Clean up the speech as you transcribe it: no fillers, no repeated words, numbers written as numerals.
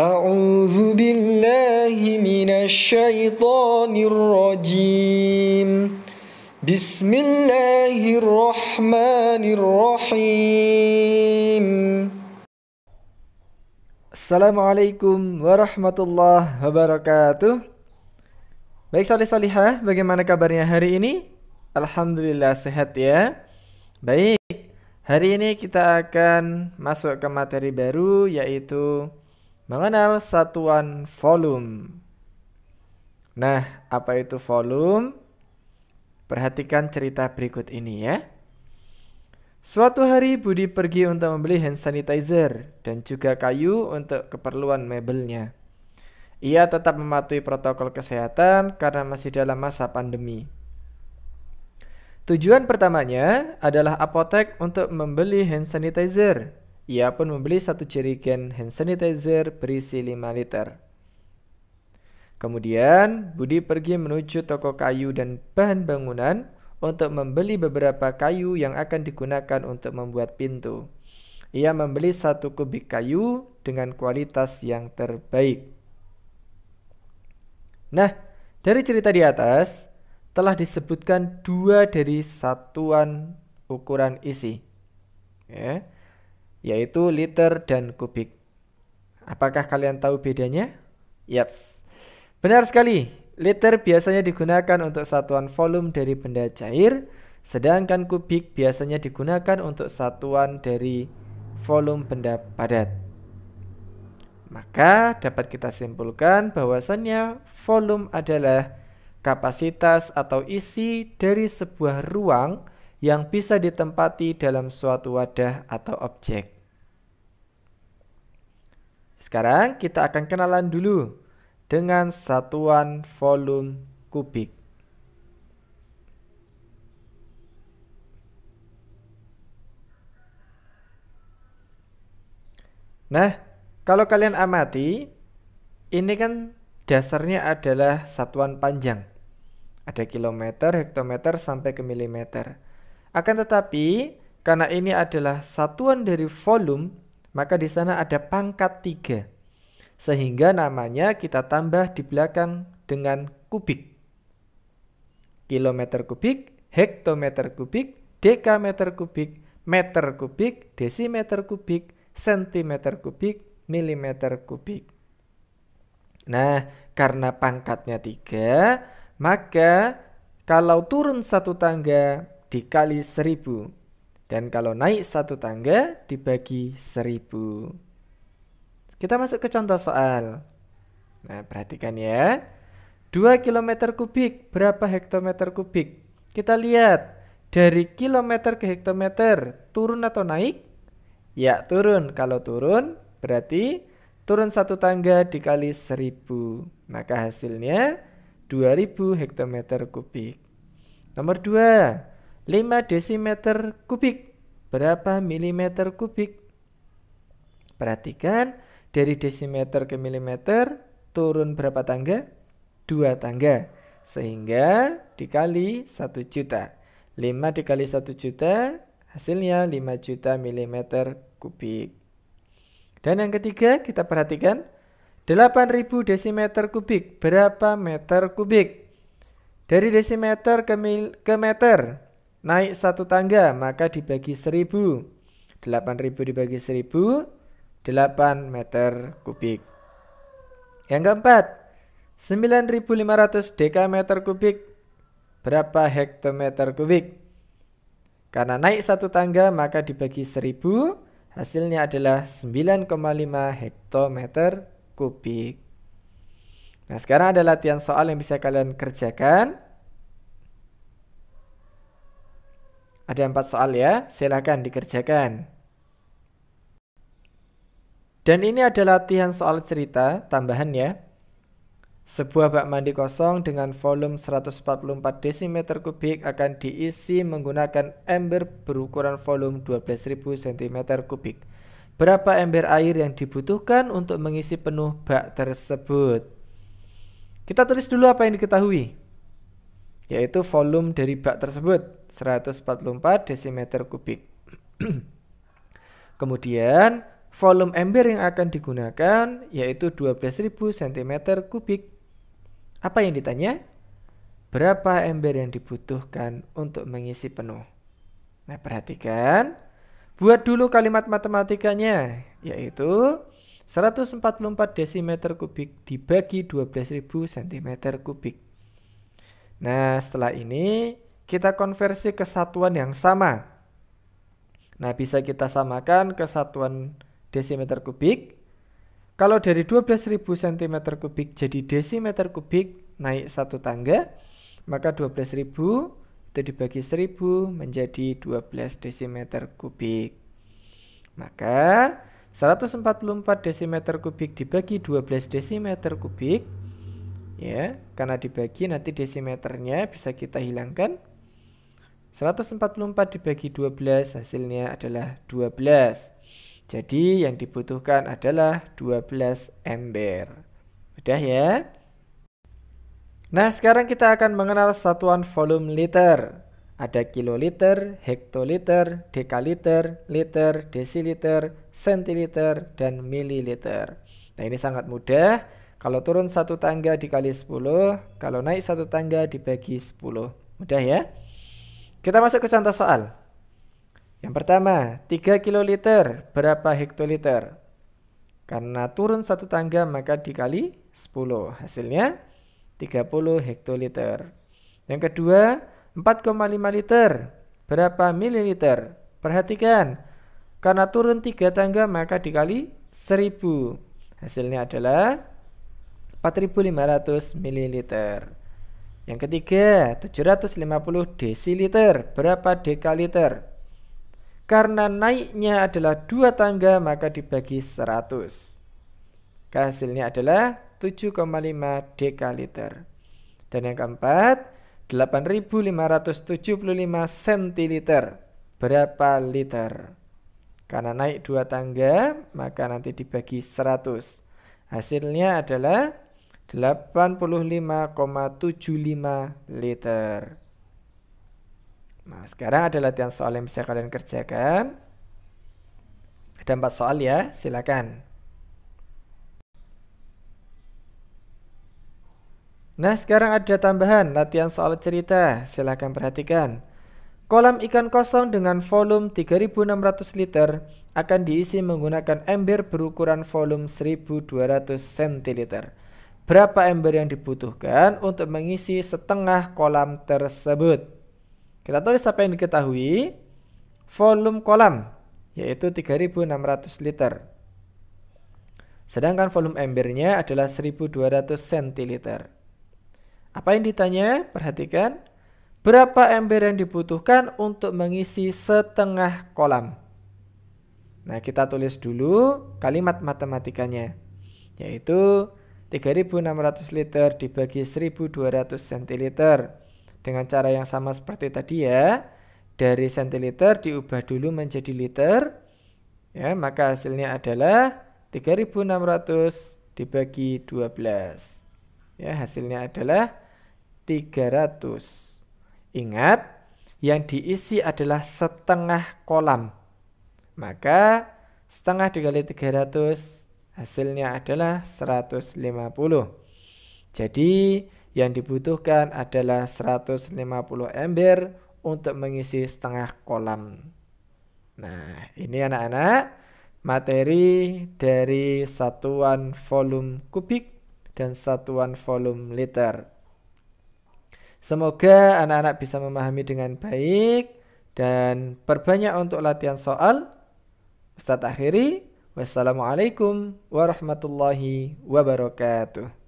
أعوذ بالله من الشيطان الرجيم بسم الله الرحمن الرحيم. Assalamualaikum warahmatullahi wabarakatuh. Baik solih-solihah, bagaimana kabarnya hari ini? Alhamdulillah sehat ya. Baik, hari ini kita akan masuk ke materi baru, yaitu mengenal satuan volume. Nah, apa itu volume? Perhatikan cerita berikut ini ya. Suatu hari Budi pergi untuk membeli hand sanitizer dan juga kayu untuk keperluan mebelnya. Ia tetap mematuhi protokol kesehatan karena masih dalam masa pandemi. Tujuan pertamanya adalah apotek untuk membeli hand sanitizer. Ia pun membeli satu jerigen hand sanitizer berisi 5 liter. Kemudian Budi pergi menuju toko kayu dan bahan bangunan untuk membeli beberapa kayu yang akan digunakan untuk membuat pintu. Ia membeli 1 kubik kayu dengan kualitas yang terbaik. Nah, dari cerita di atas telah disebutkan 2 dari satuan ukuran isi, yaitu liter dan kubik. Apakah kalian tahu bedanya? Yaps, benar sekali. Liter biasanya digunakan untuk satuan volume dari benda cair, sedangkan kubik biasanya digunakan untuk satuan dari volume benda padat. Maka dapat kita simpulkan bahwasannya volume adalah kapasitas atau isi dari sebuah ruang yang bisa ditempati dalam suatu wadah atau objek. Sekarang kita akan kenalan dulu dengan satuan volume kubik. Nah, kalau kalian amati, ini kan dasarnya adalah satuan panjang. Ada kilometer, hektometer, sampai ke milimeter. Akan tetapi, karena ini adalah satuan dari volume, maka di sana ada pangkat 3. Sehingga namanya kita tambah di belakang dengan kubik. Kilometer kubik, hektometer kubik, dekameter kubik, meter kubik, desimeter kubik, sentimeter kubik, milimeter kubik. Nah, karena pangkatnya 3, maka kalau turun 1 tangga dikali 1000. Dan kalau naik 1 tangga dibagi 1000. Kita masuk ke contoh soal. Nah, perhatikan ya. 2 kilometer kubik berapa hektometer kubik? Kita lihat dari kilometer ke hektometer, turun atau naik? Ya, turun. Kalau turun berarti turun 1 tangga dikali 1000. Maka hasilnya 2000 hektometer kubik. Nomor 2, 5 desimeter kubik berapa milimeter kubik? Perhatikan, dari desimeter ke milimeter turun berapa tangga? 2 tangga. Sehingga dikali 1 juta. 5 dikali 1 juta hasilnya 5 juta milimeter kubik. Dan yang ketiga kita perhatikan, 8000 desimeter kubik berapa meter kubik? Dari desimeter ke meter naik 1 tangga, maka dibagi 1000. 8000 dibagi 1000, 8 meter kubik. Yang keempat, 9500 dekameter kubik berapa hektometer kubik? Karena naik 1 tangga maka dibagi 1000, hasilnya adalah 9,5 hektometer kubik. Nah, sekarang ada latihan soal yang bisa kalian kerjakan. Ada 4 soal ya, silakan dikerjakan. Dan ini adalah latihan soal cerita tambahan ya. Sebuah bak mandi kosong dengan volume 144 desimeter kubik akan diisi menggunakan ember berukuran volume 12.000 cm kubik. Berapa ember air yang dibutuhkan untuk mengisi penuh bak tersebut? Kita tulis dulu apa yang diketahui, yaitu volume dari bak tersebut 144 desimeter kubik. Kemudian volume ember yang akan digunakan yaitu 12.000 cm3. Apa yang ditanya? Berapa ember yang dibutuhkan untuk mengisi penuh? Nah, perhatikan. Buat dulu kalimat matematikanya, yaitu 144 desimeter kubik dibagi 12.000 cm3. Nah, setelah ini kita konversi ke satuan yang sama. Nah, bisa kita samakan ke satuan desimeter kubik. Kalau dari 12.000 cm3 jadi desimeter kubik naik satu tangga, maka 12.000 itu dibagi 1000 menjadi 12 desimeter kubik. Maka 144 desimeter kubik dibagi 12 desimeter kubik, ya, karena dibagi nanti desimeternya bisa kita hilangkan. 144 dibagi 12 hasilnya adalah 12. Jadi yang dibutuhkan adalah 12 ember. Udah ya? Nah, sekarang kita akan mengenal satuan volume liter. Ada kiloliter, hektoliter, dekaliter, liter, desiliter, sentiliter, dan mililiter. Nah, ini sangat mudah. Kalau turun satu tangga dikali 10, kalau naik satu tangga dibagi 10. Mudah ya? Kita masuk ke contoh soal. Yang pertama, 3 kiloliter berapa hektoliter? Karena turun satu tangga maka dikali 10. Hasilnya 30 hektoliter. Yang kedua, 4,5 liter. Berapa mililiter? Perhatikan. Karena turun 3 tangga maka dikali 1000. Hasilnya adalah 4.500 mililiter. Yang ketiga, 750 desiliter. Berapa dekaliter? Karena naiknya adalah 2 tangga maka dibagi 100. Hasilnya adalah 7,5 dekaliter. Dan yang keempat, 8.575 sentiliter. Berapa liter? Karena naik 2 tangga, maka nanti dibagi 100. Hasilnya adalah 85,75 liter. Nah, sekarang ada latihan soal yang bisa kalian kerjakan. Ada 4 soal ya, silakan. Nah, sekarang ada tambahan latihan soal cerita. Silahkan perhatikan. Kolam ikan kosong dengan volume 3.600 liter akan diisi menggunakan ember berukuran volume 1.200 centiliter. Berapa ember yang dibutuhkan untuk mengisi setengah kolam tersebut? Kita tulis apa yang diketahui. Volume kolam, yaitu 3.600 liter. Sedangkan volume embernya adalah 1.200 centiliter. Apa yang ditanya? Perhatikan. Berapa ember yang dibutuhkan untuk mengisi setengah kolam? Nah, kita tulis dulu kalimat matematikanya. Yaitu 3.600 liter dibagi 1.200 centiliter. Dengan cara yang sama seperti tadi ya. Dari centiliter diubah dulu menjadi liter. Ya, maka hasilnya adalah 3.600 dibagi 12. Ya, hasilnya adalah 300. Ingat, yang diisi adalah setengah kolam. Maka setengah dikali 300 hasilnya adalah 150. Jadi yang dibutuhkan adalah 150 ember untuk mengisi setengah kolam. Nah, ini anak-anak materi dari satuan volume kubik dan satuan volume liter. Semoga anak-anak bisa memahami dengan baik dan perbanyak untuk latihan soal. Ustadz akhiri, wassalamualaikum warahmatullahi wabarakatuh.